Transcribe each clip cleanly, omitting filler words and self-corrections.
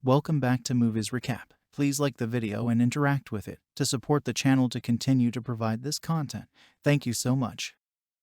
Welcome back to Movies Recap. Please like the video and interact with it to support the channel to continue to provide this content. Thank you so much.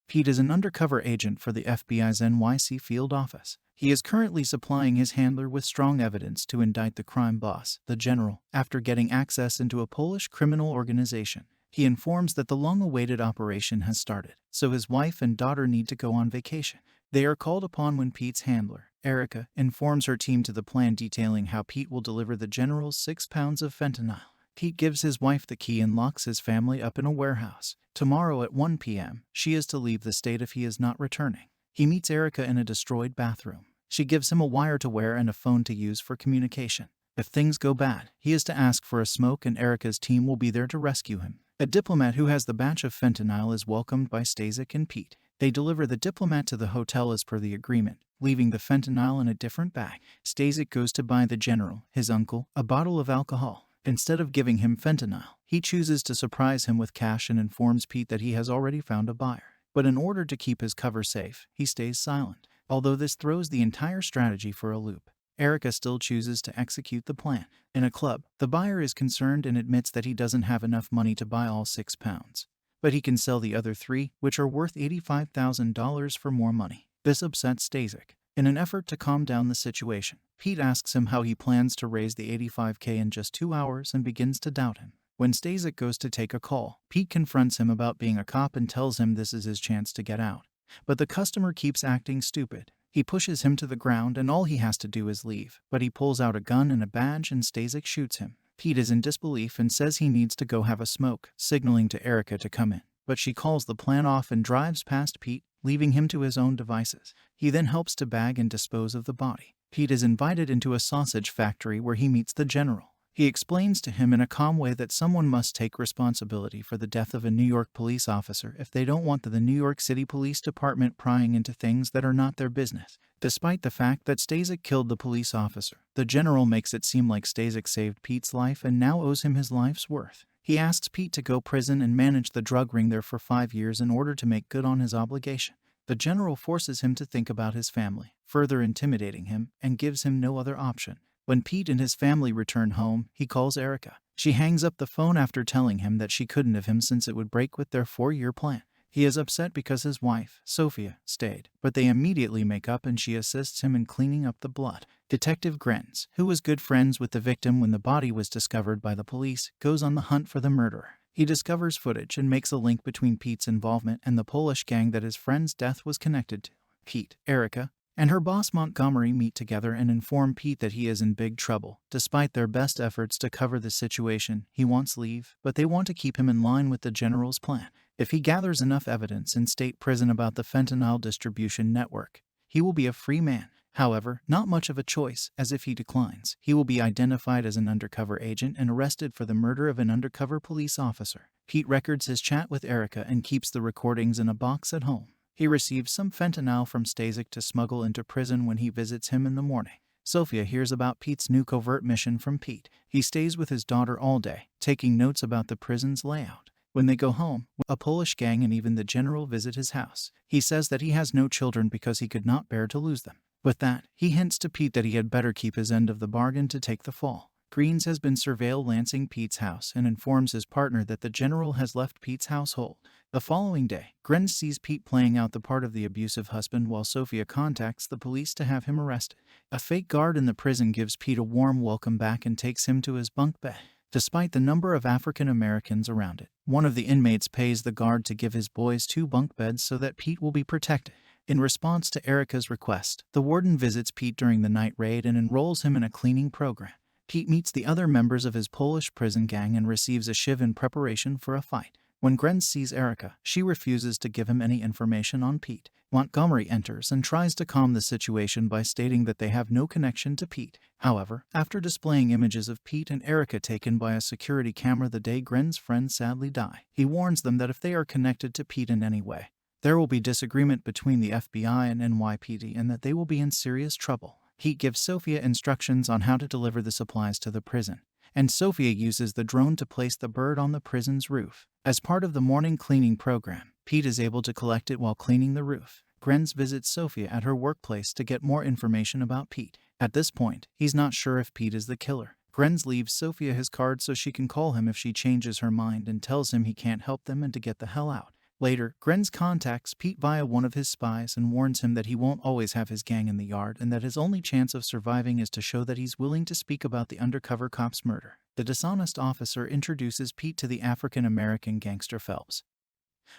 Pete is an undercover agent for the FBI's NYC field office. He is currently supplying his handler with strong evidence to indict the crime boss, the general, after getting access into a Polish criminal organization. He informs that the long-awaited operation has started, so his wife and daughter need to go on vacation. They are called upon when Pete's handler, Erica, informs her team to the plan detailing how Pete will deliver the general's 6 pounds of fentanyl. Pete gives his wife the key and locks his family up in a warehouse. Tomorrow at 1 p.m., she is to leave the state if he is not returning. He meets Erica in a destroyed bathroom. She gives him a wire to wear and a phone to use for communication. If things go bad, he is to ask for a smoke and Erica's team will be there to rescue him. A diplomat who has the batch of fentanyl is welcomed by Stasek and Pete. They deliver the diplomat to the hotel as per the agreement, leaving the fentanyl in a different bag. Stasek goes to buy the general, his uncle, a bottle of alcohol. Instead of giving him fentanyl, he chooses to surprise him with cash and informs Pete that he has already found a buyer. But in order to keep his cover safe, he stays silent. Although this throws the entire strategy for a loop, Erica still chooses to execute the plan. In a club, the buyer is concerned and admits that he doesn't have enough money to buy all 6 pounds. But he can sell the other 3, which are worth $85,000 for more money. This upsets Stasek. In an effort to calm down the situation, Pete asks him how he plans to raise the $85K in just 2 hours and begins to doubt him. When Stasek goes to take a call, Pete confronts him about being a cop and tells him this is his chance to get out. But the customer keeps acting stupid. He pushes him to the ground and all he has to do is leave, but he pulls out a gun and a badge and Stasek shoots him. Pete is in disbelief and says he needs to go have a smoke, signaling to Erica to come in. But she calls the plan off and drives past Pete, leaving him to his own devices. He then helps to bag and dispose of the body. Pete is invited into a sausage factory where he meets the general. He explains to him in a calm way that someone must take responsibility for the death of a New York police officer if they don't want the New York City Police Department prying into things that are not their business. Despite the fact that Stasek killed the police officer, the general makes it seem like Stasek saved Pete's life and now owes him his life's worth. He asks Pete to go prison and manage the drug ring there for 5 years in order to make good on his obligation. The general forces him to think about his family, further intimidating him, and gives him no other option. When Pete and his family return home, he calls Erica. She hangs up the phone after telling him that she couldn't have him since it would break with their 4-year plan. He is upset because his wife, Sophia, stayed, but they immediately make up and she assists him in cleaning up the blood. Detective Grenz, who was good friends with the victim when the body was discovered by the police, goes on the hunt for the murderer. He discovers footage and makes a link between Pete's involvement and the Polish gang that his friend's death was connected to. Pete, Erica, and her boss Montgomery meet together and inform Pete that he is in big trouble. Despite their best efforts to cover the situation, he wants leave, but they want to keep him in line with the general's plan. If he gathers enough evidence in state prison about the fentanyl distribution network, he will be a free man. However, not much of a choice, as if he declines, he will be identified as an undercover agent and arrested for the murder of an undercover police officer. Pete records his chat with Erica and keeps the recordings in a box at home. He receives some fentanyl from Stasek to smuggle into prison when he visits him in the morning. Sophia hears about Pete's new covert mission from Pete. He stays with his daughter all day, taking notes about the prison's layout. When they go home, a Polish gang and even the general visit his house. He says that he has no children because he could not bear to lose them. With that, he hints to Pete that he had better keep his end of the bargain to take the fall. Greens has been surveillancing Pete's house and informs his partner that the general has left Pete's household. The following day, Gren sees Pete playing out the part of the abusive husband while Sophia contacts the police to have him arrested. A fake guard in the prison gives Pete a warm welcome back and takes him to his bunk bed. Despite the number of African Americans around it, one of the inmates pays the guard to give his boys 2 bunk beds so that Pete will be protected. In response to Erica's request, the warden visits Pete during the night raid and enrolls him in a cleaning program. Pete meets the other members of his Polish prison gang and receives a shiv in preparation for a fight. When Grenz sees Erica, she refuses to give him any information on Pete. Montgomery enters and tries to calm the situation by stating that they have no connection to Pete. However, after displaying images of Pete and Erica taken by a security camera the day Grenz's friends sadly die, he warns them that if they are connected to Pete in any way, there will be disagreement between the FBI and NYPD and that they will be in serious trouble. He gives Sophia instructions on how to deliver the supplies to the prison, and Sophia uses the drone to place the bird on the prison's roof. As part of the morning cleaning program, Pete is able to collect it while cleaning the roof. Grenz visits Sophia at her workplace to get more information about Pete. At this point, he's not sure if Pete is the killer. Grenz leaves Sophia his card so she can call him if she changes her mind and tells him he can't help them and to get the hell out. Later, Grenz contacts Pete via one of his spies and warns him that he won't always have his gang in the yard and that his only chance of surviving is to show that he's willing to speak about the undercover cop's murder. The dishonest officer introduces Pete to the African-American gangster Phelps,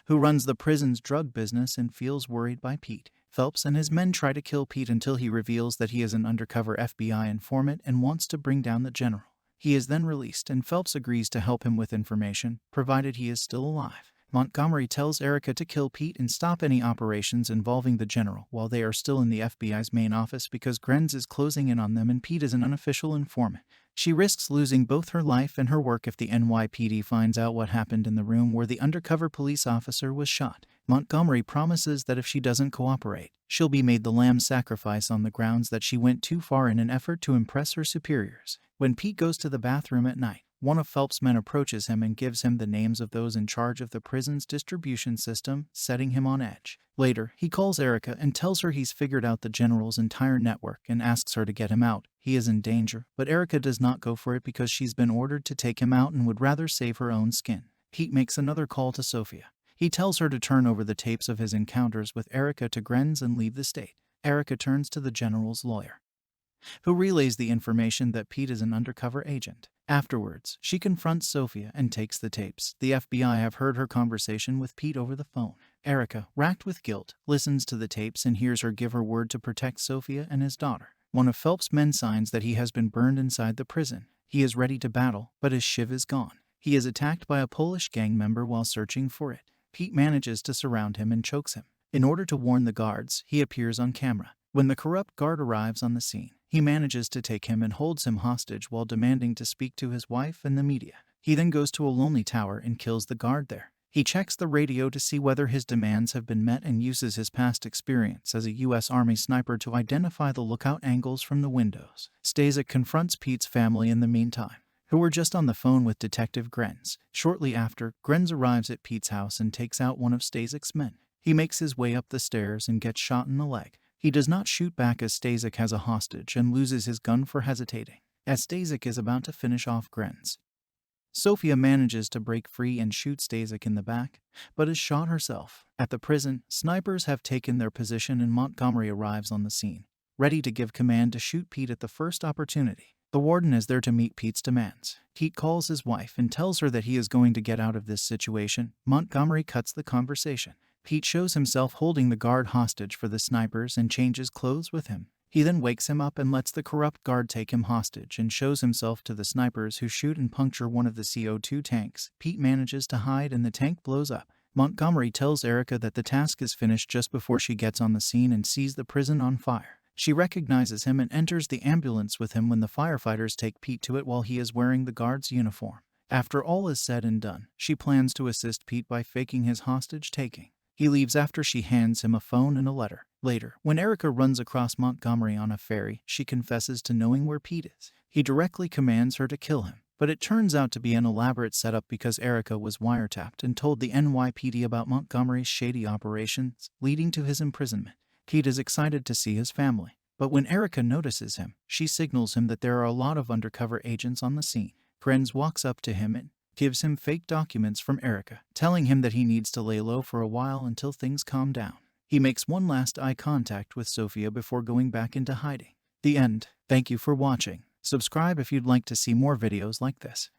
who runs the prison's drug business and feels worried by Pete. Phelps and his men try to kill Pete until he reveals that he is an undercover FBI informant and wants to bring down the general. He is then released and Phelps agrees to help him with information, provided he is still alive. Montgomery tells Erica to kill Pete and stop any operations involving the general while they are still in the FBI's main office because Grenz is closing in on them and Pete is an unofficial informant. She risks losing both her life and her work if the NYPD finds out what happened in the room where the undercover police officer was shot. Montgomery promises that if she doesn't cooperate, she'll be made the lamb sacrifice on the grounds that she went too far in an effort to impress her superiors. When Pete goes to the bathroom at night, one of Phelps' men approaches him and gives him the names of those in charge of the prison's distribution system, setting him on edge. Later, he calls Erica and tells her he's figured out the general's entire network and asks her to get him out. He is in danger, but Erica does not go for it because she's been ordered to take him out and would rather save her own skin. Pete makes another call to Sophia. He tells her to turn over the tapes of his encounters with Erica to Grenz and leave the state. Erica turns to the general's lawyer, who relays the information that Pete is an undercover agent. Afterwards, she confronts Sophia and takes the tapes. The FBI have heard her conversation with Pete over the phone. Erica, racked with guilt, listens to the tapes and hears her give her word to protect Sophia and his daughter. One of Phelps' men signs that he has been burned inside the prison. He is ready to battle, but his shiv is gone. He is attacked by a Polish gang member while searching for it. Pete manages to surround him and chokes him. In order to warn the guards, he appears on camera. When the corrupt guard arrives on the scene, he manages to take him and holds him hostage while demanding to speak to his wife and the media. He then goes to a lonely tower and kills the guard there. He checks the radio to see whether his demands have been met and uses his past experience as a U.S. Army sniper to identify the lookout angles from the windows. Stasek confronts Pete's family in the meantime, who were just on the phone with Detective Grenz. Shortly after, Grenz arrives at Pete's house and takes out one of Stasek's men. He makes his way up the stairs and gets shot in the leg. He does not shoot back as Stasek has a hostage and loses his gun for hesitating. As Stasek is about to finish off Grenz, Sophia manages to break free and shoot Stasek in the back, but is shot herself. At the prison, snipers have taken their position and Montgomery arrives on the scene, ready to give command to shoot Pete at the first opportunity. The warden is there to meet Pete's demands. Pete calls his wife and tells her that he is going to get out of this situation. Montgomery cuts the conversation. Pete shows himself holding the guard hostage for the snipers and changes clothes with him. He then wakes him up and lets the corrupt guard take him hostage and shows himself to the snipers who shoot and puncture one of the CO2 tanks. Pete manages to hide and the tank blows up. Montgomery tells Erica that the task is finished just before she gets on the scene and sees the prison on fire. She recognizes him and enters the ambulance with him when the firefighters take Pete to it while he is wearing the guard's uniform. After all is said and done, she plans to assist Pete by faking his hostage taking. He leaves after she hands him a phone and a letter. Later, when Erica runs across Montgomery on a ferry, she confesses to knowing where Pete is. He directly commands her to kill him, but it turns out to be an elaborate setup because Erica was wiretapped and told the NYPD about Montgomery's shady operations, leading to his imprisonment. Pete is excited to see his family, but when Erica notices him, she signals him that there are a lot of undercover agents on the scene. Grenz walks up to him and gives him fake documents from Erica, telling him that he needs to lay low for a while until things calm down. He makes one last eye contact with Sophia before going back into hiding. The end. Thank you for watching. Subscribe if you'd like to see more videos like this.